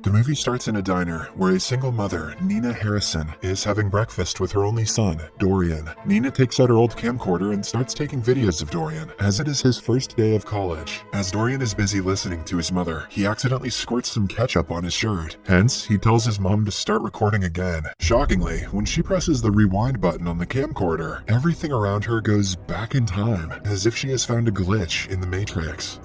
The movie starts in a diner where a single mother, Nina Harrison, is having breakfast with her only son, Dorian. Nina takes out her old camcorder and starts taking videos of Dorian, as it is his first day of college. As Dorian is busy listening to his mother, he accidentally squirts some ketchup on his shirt. Hence, he tells his mom to start recording again. Shockingly, when she presses the rewind button on the camcorder, everything around her goes back in time, as if she has found a glitch in the Matrix.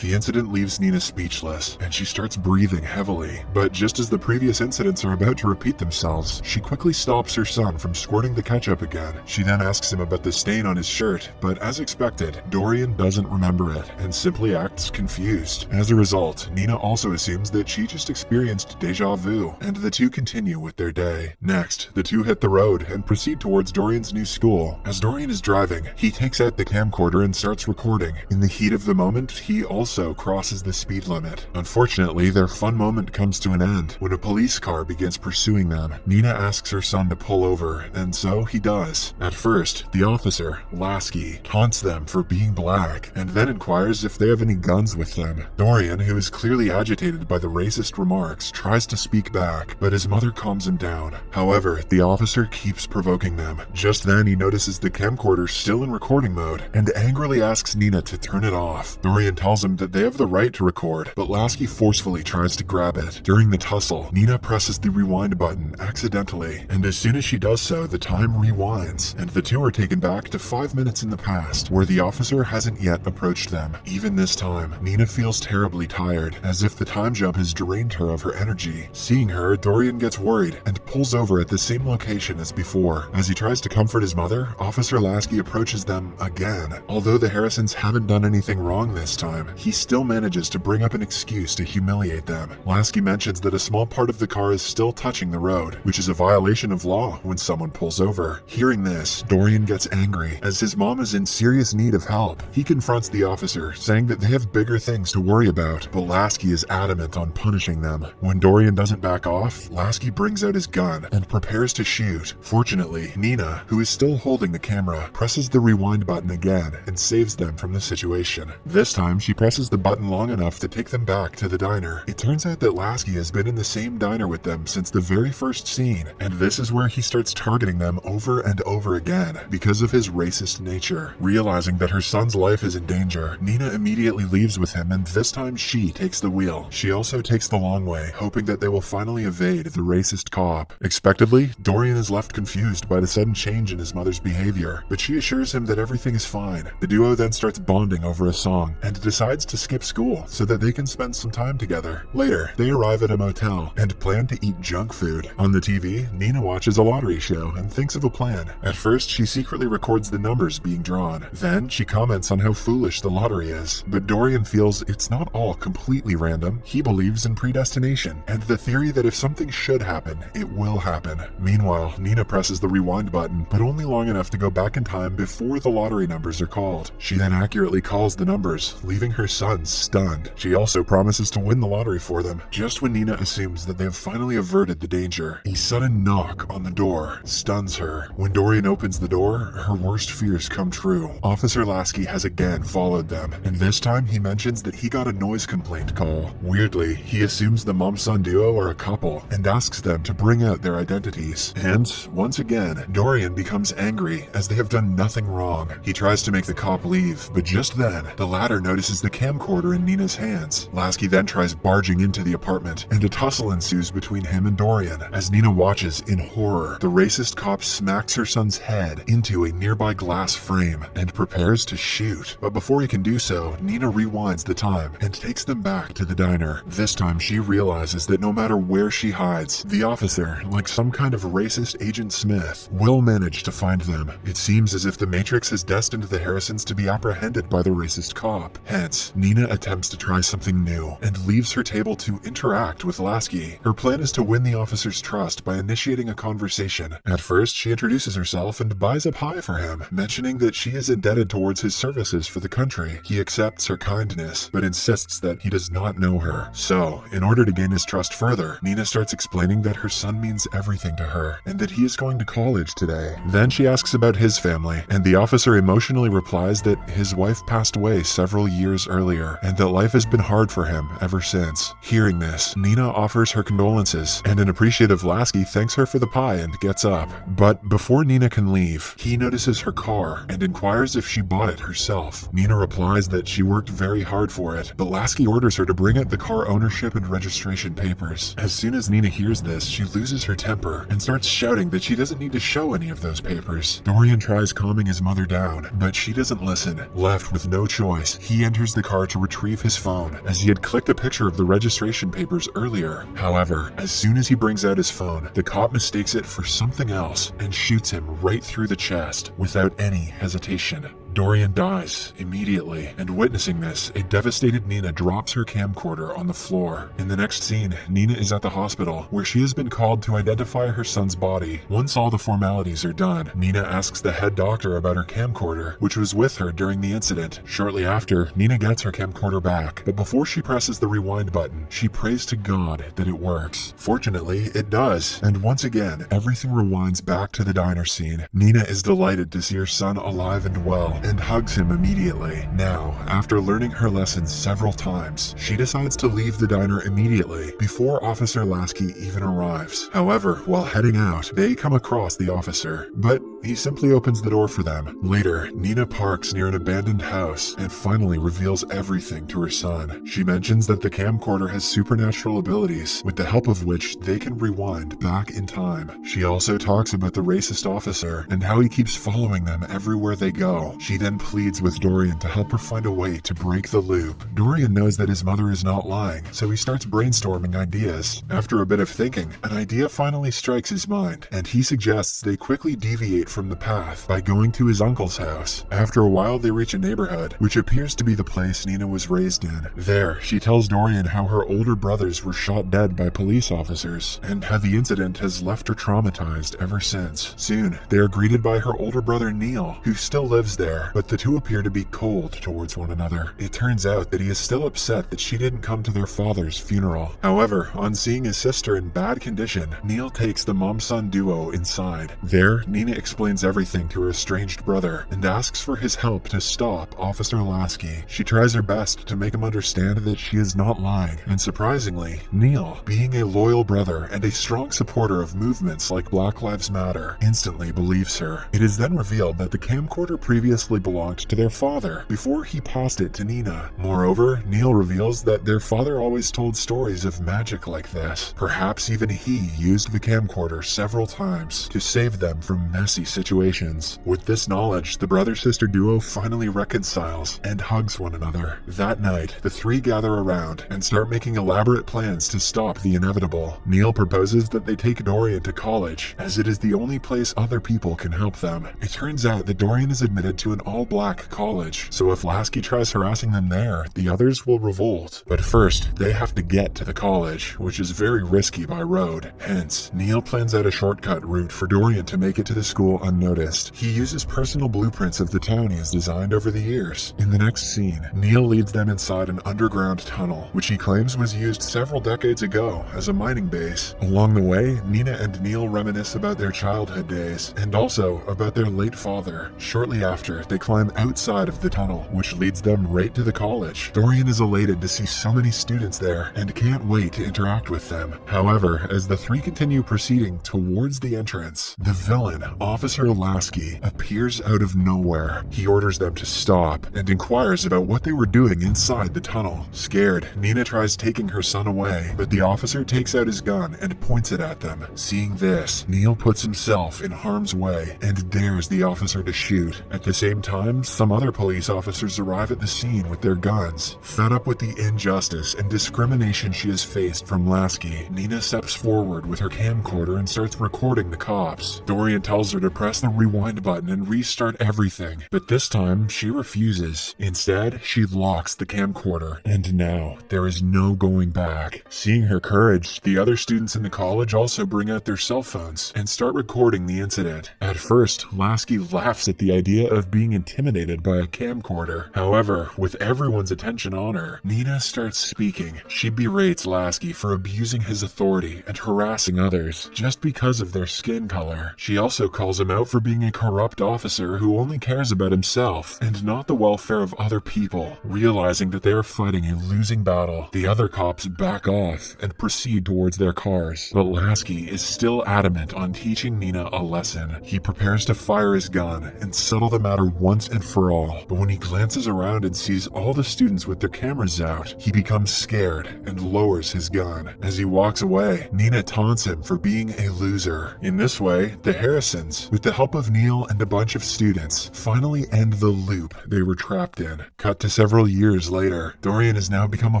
The incident leaves Nina speechless, and she starts breathing heavily. But just as the previous incidents are about to repeat themselves, she quickly stops her son from squirting the ketchup again. She then asks him about the stain on his shirt, but as expected, Dorian doesn't remember it, and simply acts confused. As a result, Nina also assumes that she just experienced deja vu, and the two continue with their day. Next, the two hit the road and proceed towards Dorian's new school. As Dorian is driving, he takes out the camcorder and starts recording. In the heat of the moment, he also crosses the speed limit. Unfortunately, their fun moment comes to an end when a police car begins pursuing them. Nina asks her son to pull over, and so he does. At first, the officer, Lasky, taunts them for being black, and then inquires if they have any guns with them. Dorian, who is clearly agitated by the racist remarks, tries to speak back, but his mother calms him down. However, the officer keeps provoking them. Just then, he notices the camcorder still in recording mode, and angrily asks Nina to turn it off. Dorian tells him that they have the right to record, but Lasky forcefully tries to grab it. During the tussle, Nina presses the rewind button accidentally, and as soon as she does so, the time rewinds, and the two are taken back to 5 minutes in the past, where the officer hasn't yet approached them. Even this time, Nina feels terribly tired, as if the time jump has drained her of her energy. Seeing her, Dorian gets worried and pulls over at the same location as before. As he tries to comfort his mother, Officer Lasky approaches them again. Although the Harrisons haven't done anything wrong this time, he still manages to bring up an excuse to humiliate them. Lasky mentions that a small part of the car is still touching the road, which is a violation of law when someone pulls over. Hearing this, Dorian gets angry, as his mom is in serious need of help. He confronts the officer, saying that they have bigger things to worry about, but Lasky is adamant on punishing them. When Dorian doesn't back off, Lasky brings out his gun and prepares to shoot. Fortunately, Nina, who is still holding the camera, presses the rewind button again and saves them from the situation. This time, she presses the button long enough to take them back to the diner. It turns out that Lasky has been in the same diner with them since the very first scene, and this is where he starts targeting them over and over again because of his racist nature. Realizing that her son's life is in danger, Nina immediately leaves with him, and this time she takes the wheel. She also takes the long way, hoping that they will finally evade the racist cop. Expectedly, Dorian is left confused by the sudden change in his mother's behavior, but she assures him that everything is fine. The duo then starts bonding over a song, and decides to skip school so that they can spend some time together. Later, they arrive at a motel and plan to eat junk food. On the TV, Nina watches a lottery show and thinks of a plan. At first, she secretly records the numbers being drawn. Then, she comments on how foolish the lottery is. But Dorian feels it's not all completely random. He believes in predestination and the theory that if something should happen, it will happen. Meanwhile, Nina presses the rewind button, but only long enough to go back in time before the lottery numbers are called. She then accurately calls the numbers, leaving her son stunned. She also promises to win the lottery for them. Just when Nina assumes that they have finally averted the danger, a sudden knock on the door stuns her. When Dorian opens the door, her worst fears come true. Officer Lasky has again followed them, and this time he mentions that he got a noise complaint call. Weirdly, he assumes the mom-son duo are a couple and asks them to bring out their identities. And once again, Dorian becomes angry as they have done nothing wrong. He tries to make the cop leave, but just then, the latter notices the camcorder in Nina's hands. Lasky then tries barging into the apartment, and a tussle ensues between him and Dorian. As Nina watches in horror, the racist cop smacks her son's head into a nearby glass frame and prepares to shoot. But before he can do so, Nina rewinds the time and takes them back to the diner. This time she realizes that no matter where she hides, the officer, like some kind of racist Agent Smith, will manage to find them. It seems as if the Matrix has destined the Harrisons to be apprehended by the racist cop. Hence, Nina attempts to try something new and leaves her table to interact with Lasky. Her plan is to win the officer's trust by initiating a conversation. At first, she introduces herself and buys a pie for him, mentioning that she is indebted towards his services for the country. He accepts her kindness, but insists that he does not know her. So, in order to gain his trust further, Nina starts explaining that her son means everything to her, and that he is going to college today. Then she asks about his family, and the officer emotionally replies that his wife passed away several years earlier. earlier and that life has been hard for him ever since. Hearing this, Nina offers her condolences, and an appreciative Lasky thanks her for the pie and gets up. But before Nina can leave, he notices her car and inquires if she bought it herself. Nina replies that she worked very hard for it, but Lasky orders her to bring out the car ownership and registration papers. As soon as Nina hears this, she loses her temper and starts shouting that she doesn't need to show any of those papers. Dorian tries calming his mother down, but she doesn't listen. Left with no choice, he enters the car to retrieve his phone, as he had clicked a picture of the registration papers earlier. However, as soon as he brings out his phone, the cop mistakes it for something else and shoots him right through the chest without any hesitation. Dorian dies immediately, and witnessing this, a devastated Nina drops her camcorder on the floor. In the next scene, Nina is at the hospital, where she has been called to identify her son's body. Once all the formalities are done, Nina asks the head doctor about her camcorder, which was with her during the incident. Shortly after, Nina gets her camcorder back, but before she presses the rewind button, she prays to God that it works. Fortunately, it does, and once again, everything rewinds back to the diner scene. Nina is delighted to see her son alive and well, and hugs him immediately. Now, after learning her lessons several times, she decides to leave the diner immediately before Officer Lasky even arrives. However, while heading out, they come across the officer, but he simply opens the door for them. Later, Nina parks near an abandoned house and finally reveals everything to her son. She mentions that the camcorder has supernatural abilities, with the help of which they can rewind back in time. She also talks about the racist officer and how he keeps following them everywhere they go. She then pleads with Dorian to help her find a way to break the loop. Dorian knows that his mother is not lying, so he starts brainstorming ideas. After a bit of thinking, an idea finally strikes his mind, and he suggests they quickly deviate from the path by going to his uncle's house. After a while, they reach a neighborhood, which appears to be the place Nina was raised in. There, she tells Dorian how her older brothers were shot dead by police officers, and how the incident has left her traumatized ever since. Soon, they are greeted by her older brother Neil, who still lives there, but the two appear to be cold towards one another. It turns out that he is still upset that she didn't come to their father's funeral. However, on seeing his sister in bad condition, Neil takes the mom-son duo inside. There, Nina explains everything to her estranged brother and asks for his help to stop Officer Lasky. She tries her best to make him understand that she is not lying, and surprisingly, Neil, being a loyal brother and a strong supporter of movements like Black Lives Matter, instantly believes her. It is then revealed that the camcorder previously belonged to their father before he passed it to Nina. Moreover, Neil reveals that their father always told stories of magic like this. Perhaps even he used the camcorder several times to save them from messy situations. With this knowledge, the brother-sister duo finally reconciles and hugs one another. That night, the three gather around and start making elaborate plans to stop the inevitable. Neil proposes that they take Dorian to college, as it is the only place other people can help them. It turns out that Dorian is admitted to an all-black college, so if Lasky tries harassing them there, the others will revolt. But first, they have to get to the college, which is very risky by road. Hence, Neil plans out a shortcut route for Dorian to make it to the school unnoticed. He uses personal blueprints of the town he has designed over the years. In the next scene, Neil leads them inside an underground tunnel, which he claims was used several decades ago as a mining base. Along the way, Nina and Neil reminisce about their childhood days, and also about their late father. Shortly after, they climb outside of the tunnel, which leads them right to the college. Dorian is elated to see so many students there and can't wait to interact with them. However, as the three continue proceeding towards the entrance, the villain, Officer Lasky, appears out of nowhere. He orders them to stop and inquires about what they were doing inside the tunnel. Scared, Nina tries taking her son away, but the officer takes out his gun and points it at them. Seeing this, Neil puts himself in harm's way and dares the officer to shoot. At the same time, some other police officers arrive at the scene with their guns. Fed up with the injustice and discrimination she has faced from Lasky, Nina steps forward with her camcorder and starts recording the cops. Dorian tells her to press the rewind button and restart everything, but this time she refuses. Instead, she locks the camcorder, and now there is no going back. Seeing her courage, the other students in the college also bring out their cell phones and start recording the incident. At first, Lasky laughs at the idea of being being intimidated by a camcorder. However, with everyone's attention on her, Nina starts speaking. She berates Lasky for abusing his authority and harassing others just because of their skin color. She also calls him out for being a corrupt officer who only cares about himself and not the welfare of other people. Realizing that they are fighting a losing battle, the other cops back off and proceed towards their cars. But Lasky is still adamant on teaching Nina a lesson. He prepares to fire his gun and settle the matter once and for all. But when he glances around and sees all the students with their cameras out, he becomes scared and lowers his gun. As he walks away, Nina taunts him for being a loser. In this way, the Harrisons, with the help of Neil and a bunch of students, finally end the loop they were trapped in. Cut to several years later, Dorian has now become a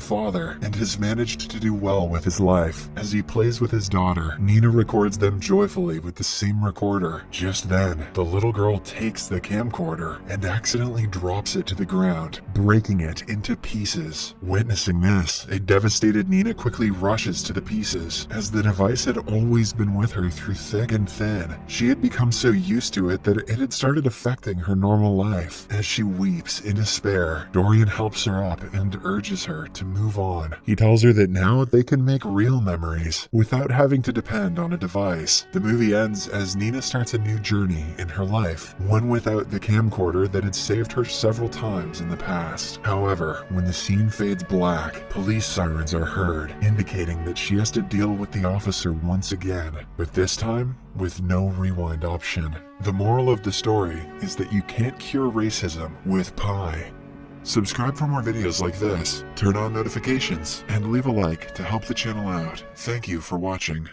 father and has managed to do well with his life. As he plays with his daughter, Nina records them joyfully with the same recorder. Just then, the little girl takes the camcorder and accidentally drops it to the ground, breaking it into pieces. Witnessing this, a devastated Nina quickly rushes to the pieces, as the device had always been with her through thick and thin. She had become so used to it that it had started affecting her normal life. As she weeps in despair, Dorian helps her up and urges her to move on. He tells her that now they can make real memories without having to depend on a device. The movie ends as Nina starts a new journey in her life, one without the camcorder that had saved her several times in the past. However, when the scene fades black, police sirens are heard, indicating that she has to deal with the officer once again, but this time with no rewind option. The moral of the story is that you can't cure racism with pie. Subscribe for more videos like this, turn on notifications, and leave a like to help the channel out. Thank you for watching.